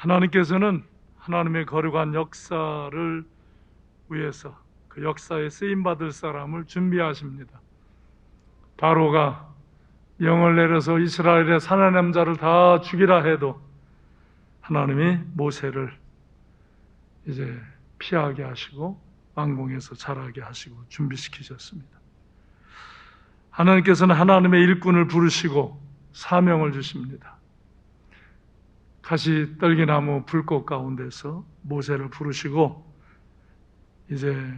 하나님께서는 하나님의 거룩한 역사를 위해서 그 역사에 쓰임받을 사람을 준비하십니다. 바로가 명을 내려서 이스라엘의 살아남은 자를 다 죽이라 해도 하나님이 모세를 이제 피하게 하시고 왕궁에서 자라게 하시고 준비시키셨습니다. 하나님께서는 하나님의 일꾼을 부르시고 사명을 주십니다. 가시 떨기나무 불꽃 가운데서 모세를 부르시고 이제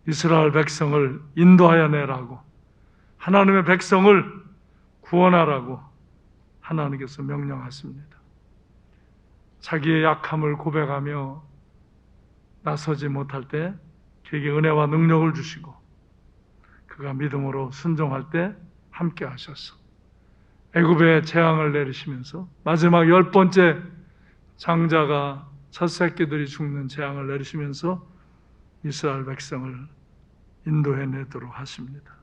이스라엘 백성을 인도하여 내라고, 하나님의 백성을 구원하라고 하나님께서 명령하십니다. 자기의 약함을 고백하며 나서지 못할 때 그에게 은혜와 능력을 주시고, 그가 믿음으로 순종할 때 함께 하셔서 애굽에 재앙을 내리시면서 마지막 10번째 장자가 첫 새끼들이 죽는 재앙을 내리시면서 이스라엘 백성을 인도해내도록 하십니다.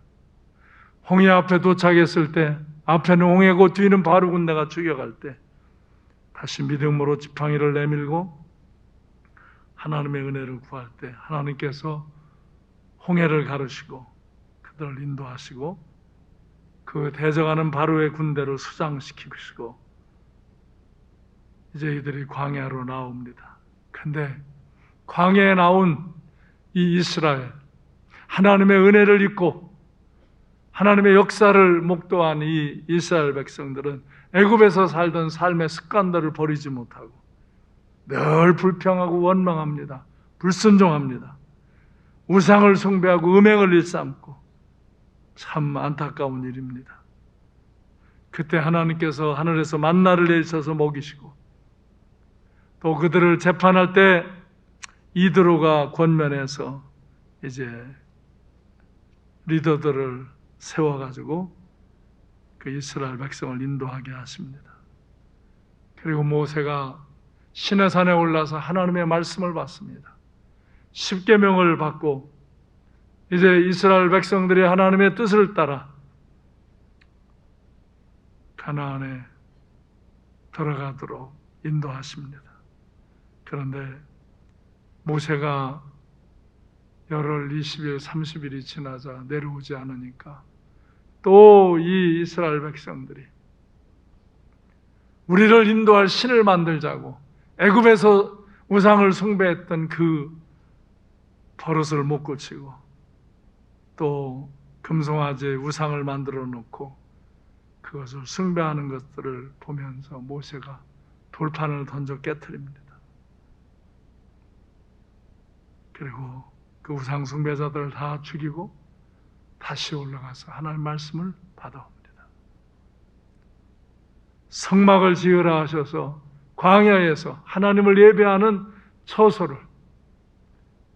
홍해 앞에 도착했을 때 앞에는 홍해고 뒤는 바로 군대가 죽여갈 때 다시 믿음으로 지팡이를 내밀고 하나님의 은혜를 구할 때 하나님께서 홍해를 가르시고 그들을 인도하시고 그 대적하는 바로의 군대를 수장시키시고 이제 이들이 광야로 나옵니다. 근데 광야에 나온 이 이스라엘, 하나님의 은혜를 잊고 하나님의 역사를 목도한 이 이스라엘 백성들은 애굽에서 살던 삶의 습관들을 버리지 못하고 늘 불평하고 원망합니다. 불순종합니다. 우상을 숭배하고 음행을 일삼고 참 안타까운 일입니다. 그때 하나님께서 하늘에서 만나를 내리셔서 먹이시고 또 그들을 재판할 때 이드로가 권면해서 이제 리더들을 세워가지고 그 이스라엘 백성을 인도하게 하십니다. 그리고 모세가 시내산에 올라서 하나님의 말씀을 받습니다. 십계명을 받고 이제 이스라엘 백성들이 하나님의 뜻을 따라 가나안에 들어가도록 인도하십니다. 그런데 모세가 열흘, 20일, 30일이 지나자 내려오지 않으니까 또 이 이스라엘 백성들이 우리를 인도할 신을 만들자고 애굽에서 우상을 숭배했던 그 버릇을 못 고치고 또 금송아지의 우상을 만들어 놓고 그것을 숭배하는 것들을 보면서 모세가 돌판을 던져 깨트립니다. 그리고 그 우상 숭배자들을 다 죽이고 다시 올라가서 하나님의 말씀을 받아옵니다. 성막을 지으라 하셔서 광야에서 하나님을 예배하는 처소를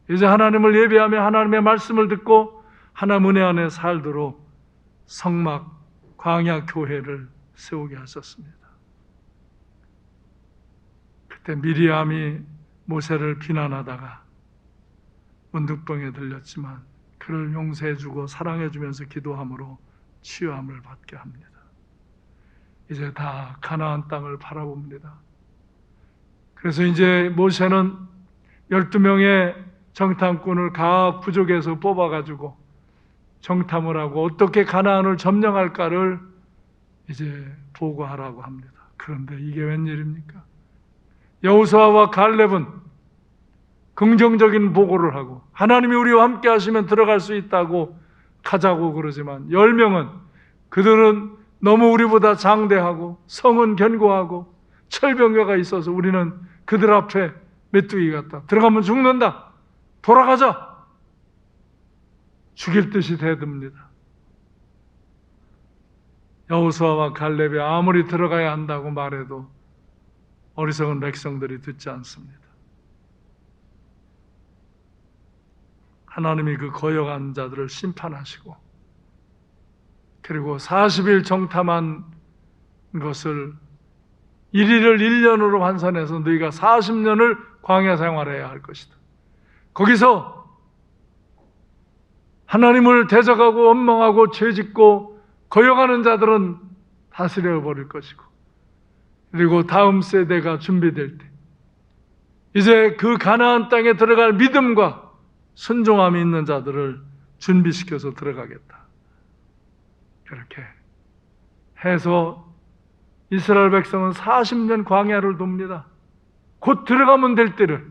이제 하나님을 예배하며 하나님의 말씀을 듣고 하나님 은혜 안에 살도록 성막 광야 교회를 세우게 하셨습니다. 그때 미리암이 모세를 비난하다가 문득병에 들렸지만 그를 용서해주고 사랑해주면서 기도함으로 치유함을 받게 합니다. 이제 다 가나안 땅을 바라봅니다. 그래서 이제 모세는 12명의 정탐꾼을 각 부족에서 뽑아가지고 정탐을 하고 어떻게 가나안을 점령할까를 이제 보고하라고 합니다. 그런데 이게 웬일입니까? 여호수아와 갈렙은 긍정적인 보고를 하고 하나님이 우리와 함께 하시면 들어갈 수 있다고 가자고 그러지만 10명은 그들은 너무 우리보다 장대하고 성은 견고하고 철병거가 있어서 우리는 그들 앞에 메뚜기 같다. 들어가면 죽는다. 돌아가자. 죽일 듯이 대듭니다. 여호수아와 갈렙이 아무리 들어가야 한다고 말해도 어리석은 백성들이 듣지 않습니다. 하나님이 그 거역한 자들을 심판하시고 그리고 40일 정탐한 것을 1일을 1년으로 환산해서 너희가 40년을 광야 생활해야 할 것이다. 거기서 하나님을 대적하고 원망하고 죄짓고 거역하는 자들은 다스려 버릴 것이고 그리고 다음 세대가 준비될 때 이제 그 가나안 땅에 들어갈 믿음과 순종함이 있는 자들을 준비시켜서 들어가겠다. 그렇게 해서 이스라엘 백성은 40년 광야를 돕니다. 곧 들어가면 될 때를.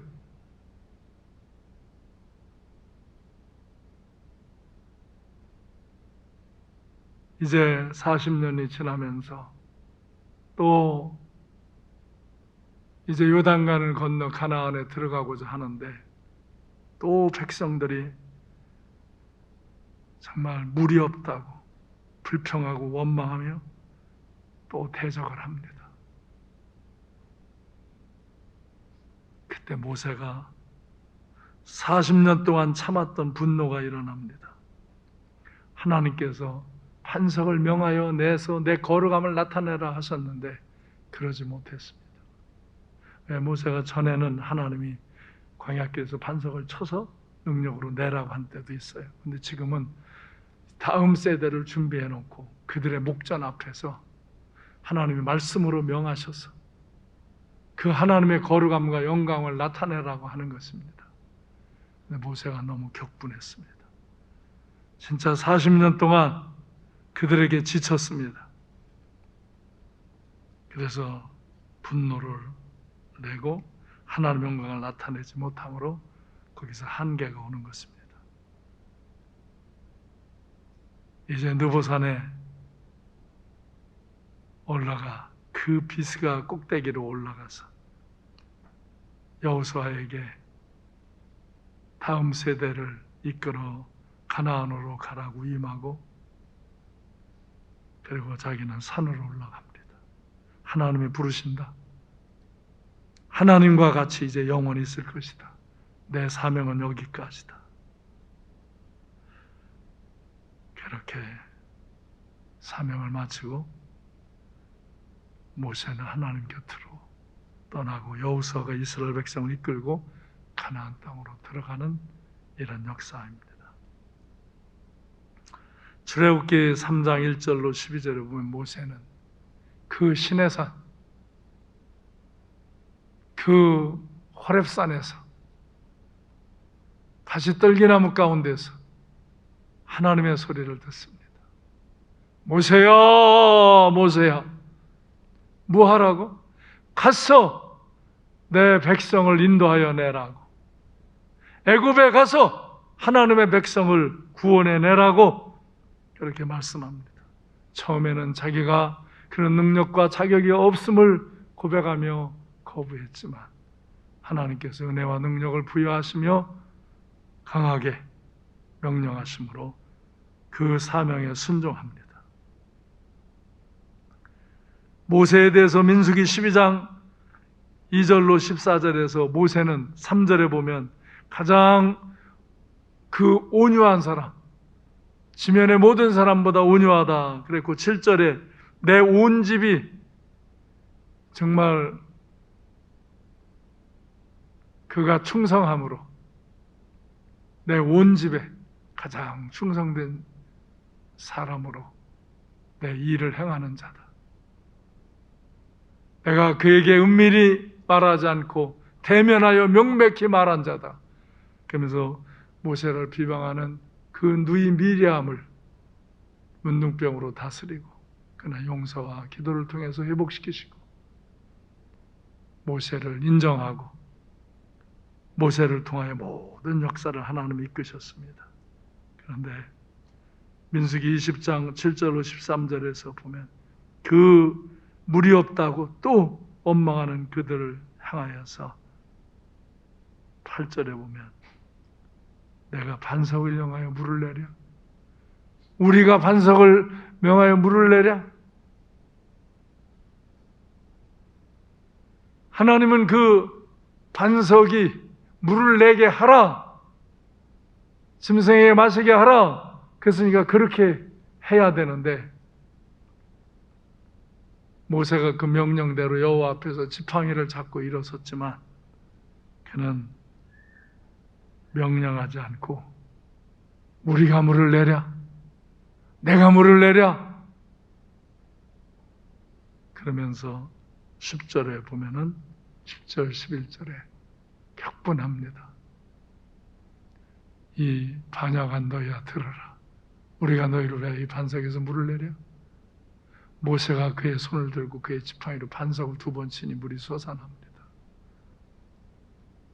이제 40년이 지나면서 또 이제 요단강을 건너 가나안에 들어가고자 하는데 또 백성들이 정말 물이 없다고 불평하고 원망하며 또 대적을 합니다. 그때 모세가 40년 동안 참았던 분노가 일어납니다. 하나님께서 반석을 명하여 내서 내 거룩함을 나타내라 하셨는데 그러지 못했습니다. 왜? 모세가 전에는 하나님이 광야길에서 반석을 쳐서 능력으로 내라고 한 때도 있어요. 근데 지금은 다음 세대를 준비해 놓고 그들의 목전 앞에서 하나님이 말씀으로 명하셔서 그 하나님의 거룩함과 영광을 나타내라고 하는 것입니다. 근데 모세가 너무 격분했습니다. 진짜 40년 동안 그들에게 지쳤습니다. 그래서 분노를 내고 하나님의 영광을 나타내지 못함으로 거기서 한계가 오는 것입니다. 이제 느보산에 올라가 그 비스가 꼭대기로 올라가서 여호수아에게 다음 세대를 이끌어 가나안으로 가라고 임하고 그리고 자기는 산으로 올라갑니다. 하나님이 부르신다. 하나님과 같이 이제 영원히 있을 것이다. 내 사명은 여기까지다. 그렇게 사명을 마치고 모세는 하나님 곁으로 떠나고 여호수아가 이스라엘 백성을 이끌고 가나안 땅으로 들어가는 이런 역사입니다. 출애굽기 3장 1절로 12절에 보면 모세는 그 시내산, 그 호렙산에서 가시떨기나무 가운데서 하나님의 소리를 듣습니다. 모세야, 모세야, 뭐 하라고? 가서 내 백성을 인도하여 내라고. 애굽에 가서 하나님의 백성을 구원해 내라고 그렇게 말씀합니다. 처음에는 자기가 그런 능력과 자격이 없음을 고백하며 거부했지만 하나님께서 은혜와 능력을 부여하시며 강하게 명령하심으로 그 사명에 순종합니다. 모세에 대해서 민수기 12장 2절로 14절에서 모세는 3절에 보면 가장 그 온유한 사람, 지면의 모든 사람보다 온유하다 그랬고 7절에 내 온 집이 정말 그가 충성함으로 내 온 집에 가장 충성된 사람으로 내 일을 행하는 자다. 내가 그에게 은밀히 말하지 않고 대면하여 명백히 말한 자다. 그러면서 모세를 비방하는 그 누이 미리암을 문둥병으로 다스리고 그러나 용서와 기도를 통해서 회복시키시고 모세를 인정하고 모세를 통하여 모든 역사를 하나님이 이끄셨습니다. 그런데 민수기 20장 7절로 13절에서 보면 그 물이 없다고 또 원망하는 그들을 향하여서 8절에 보면 내가 반석을 명하여 물을 내랴? 우리가 반석을 명하여 물을 내랴? 하나님은 그 반석이 물을 내게 하라. 짐승에게 마시게 하라. 그랬으니까 그렇게 해야 되는데 모세가 그 명령대로 여호와 앞에서 지팡이를 잡고 일어섰지만 그는 명령하지 않고 우리가 물을 내랴? 내가 물을 내랴? 그러면서 10절에 보면은 10절, 11절에 격분합니다. 이 반역한 너희야 들어라. 우리가 너희를 왜 이 반석에서 물을 내려? 모세가 그의 손을 들고 그의 지팡이로 반석을 2번 치니 물이 솟아납니다.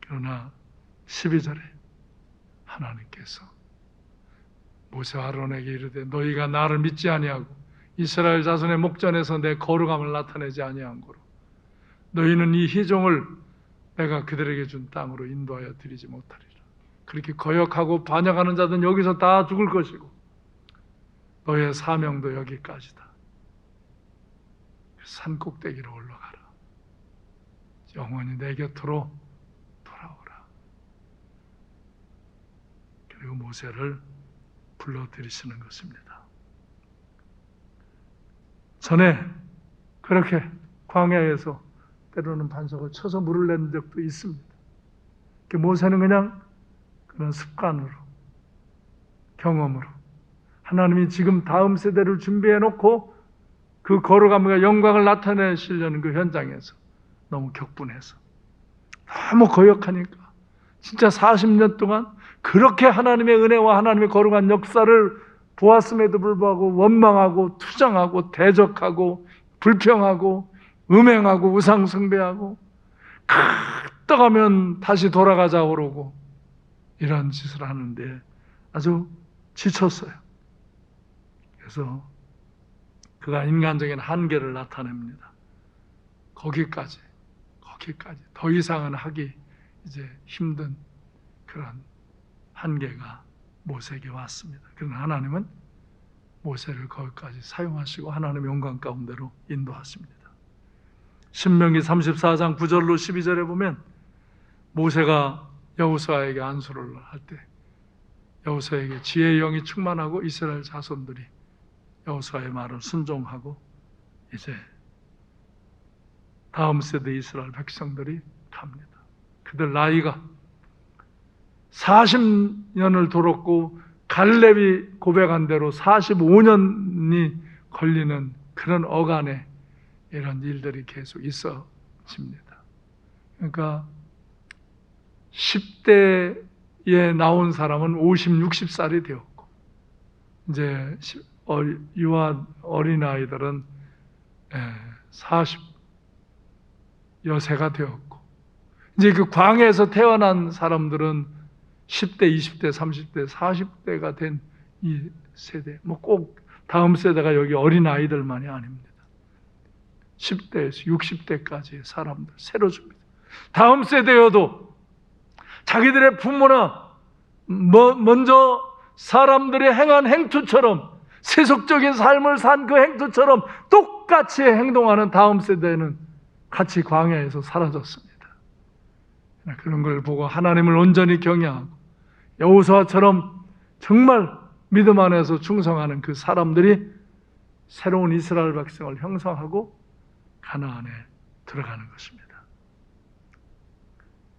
그러나 12절에 하나님께서 모세와 아론에게 이르되 너희가 나를 믿지 아니하고 이스라엘 자손의 목전에서 내 거룩함을 나타내지 아니한 거로 너희는 이 희종을 내가 그들에게 준 땅으로 인도하여 드리지 못하리라. 그렇게 거역하고 반역하는 자들은 여기서 다 죽을 것이고 너희의 사명도 여기까지다. 산 꼭대기로 올라가라. 영원히 내 곁으로 돌아오라. 그리고 모세를 불러들이시는 것입니다. 전에 그렇게 광야에서 때로는 반석을 쳐서 물을 낸 적도 있습니다. 모세는 그냥 그런 습관으로, 경험으로 하나님이 지금 다음 세대를 준비해 놓고 그 거룩함과 영광을 나타내시려는 그 현장에서 너무 격분해서 너무 거역하니까 진짜 40년 동안 그렇게 하나님의 은혜와 하나님의 거룩한 역사를 보았음에도 불구하고 원망하고 투정하고 대적하고 불평하고 음행하고 우상숭배하고 떠가면 다시 돌아가자 그러고 이런 짓을 하는데 아주 지쳤어요. 그래서 그가 인간적인 한계를 나타냅니다. 거기까지 더 이상은 하기 이제 힘든 그런 한계가 모세에게 왔습니다. 그러나 하나님은 모세를 거기까지 사용하시고 하나님의 영광 가운데로 인도하십니다. 신명기 34장 9절로 12절에 보면 모세가 여호수아에게 안수를 할 때 여호수아에게 지혜의 영이 충만하고 이스라엘 자손들이 여호수아의 말을 순종하고 이제 다음 세대 이스라엘 백성들이 갑니다. 그들 나이가 40년을 돌았고 갈렙이 고백한 대로 45년이 걸리는 그런 어간에 이런 일들이 계속 있어집니다. 그러니까 10대에 나온 사람은 50, 60살이 되었고 이제 유아 어린아이들은 40 여세가 되었고 이제 그 광야에서 태어난 사람들은 10대, 20대, 30대, 40대가 된 이 세대, 뭐 꼭 다음 세대가 여기 어린아이들만이 아닙니다. 10대에서 60대까지의 사람들 새로 줍니다. 다음 세대여도 자기들의 부모나 먼저 사람들이 행한 행투처럼 세속적인 삶을 산 그 행투처럼 똑같이 행동하는 다음 세대는 같이 광야에서 사라졌습니다. 그런 걸 보고 하나님을 온전히 경외하고 여호수아처럼 정말 믿음 안에서 충성하는 그 사람들이 새로운 이스라엘 백성을 형성하고 가나안에 들어가는 것입니다.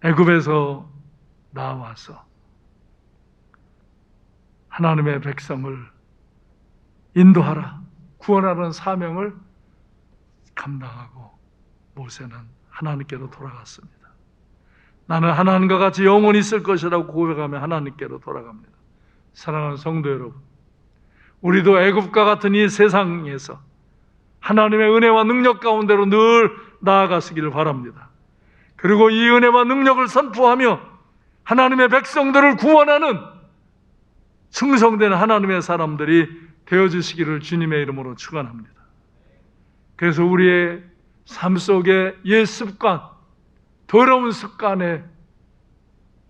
애굽에서 나와서 하나님의 백성을 인도하라, 구원하는 사명을 감당하고 모세는 하나님께로 돌아갔습니다. 나는 하나님과 같이 영원히 있을 것이라고 고백하며 하나님께로 돌아갑니다. 사랑하는 성도 여러분, 우리도 애굽과 같은 이 세상에서 하나님의 은혜와 능력 가운데로 늘 나아가시기를 바랍니다. 그리고 이 은혜와 능력을 선포하며 하나님의 백성들을 구원하는 충성된 하나님의 사람들이 되어주시기를 주님의 이름으로 축원합니다. 그래서 우리의 삶 속에 옛 습관, 더러운 습관에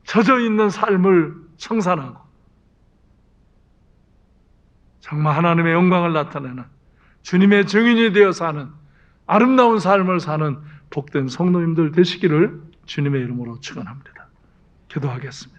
젖어 있는 삶을 청산하고 정말 하나님의 영광을 나타내는 주님의 증인이 되어 사는 아름다운 삶을 사는 복된 성도님들 되시기를 주님의 이름으로 축원합니다. 기도하겠습니다.